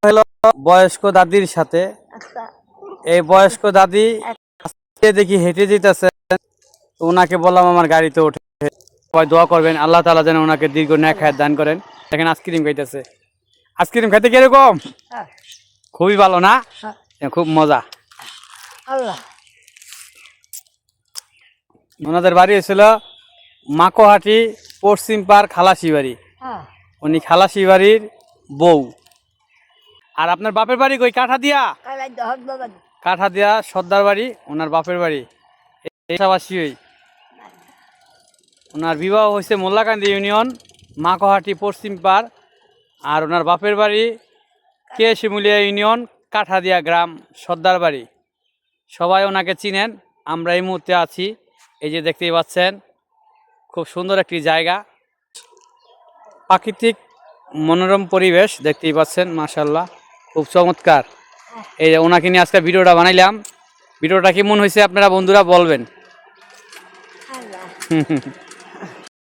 হলো বয়স্ক দাদির সাথে। এই বয়স্ক দাদি দেখি হেঁটে যেতেছে, ওনাকে বললাম আমার গাড়িতে উঠে। সবাই দোয়া করবেন, আল্লাহ তাআলা যেন ওনাকে দীর্ঘ নেক হায়াত দান করেন। দেখেন আইসক্রিম খাইতেছে। আইসক্রিম খাইতে কিরকম? খুবই ভালো না? খুব মজা। ওনাদের বাড়ি হয়েছিল মাকোহাটি পশ্চিম পাড় খালাসি বাড়ি। উনি খালাসি বাড়ির বউ। আর আপনার বাপের বাড়ি কই? কাঠাদিয়া। কাঠাদিয়া সর্দার বাড়ি ওনার বাপের বাড়ি। পাশাপাশি ওনার বিবাহ হয়েছে মোল্লাকান্দি ইউনিয়ন মাকোহাটি পশ্চিম পাড়। আর ওনার বাপের বাড়ি কে শিমুলিয়া ইউনিয়ন কাঠাদিয়া গ্রাম সর্দার বাড়ি। সবাই ওনাকে চিনেন। আমরা এই মুহূর্তে আছি, এই যে দেখতেই পাচ্ছেন, খুব সুন্দর একটি জায়গা, প্রাকৃতিক মনোরম পরিবেশ দেখতেই পাচ্ছেন। মাশাআল্লাহ, খুব চমৎকার। এই যে ওনাকে নিয়ে আজকে ভিডিওটা বানাইলাম। ভিডিওটা কেমন হয়েছে আপনারা বন্ধুরা বলবেন।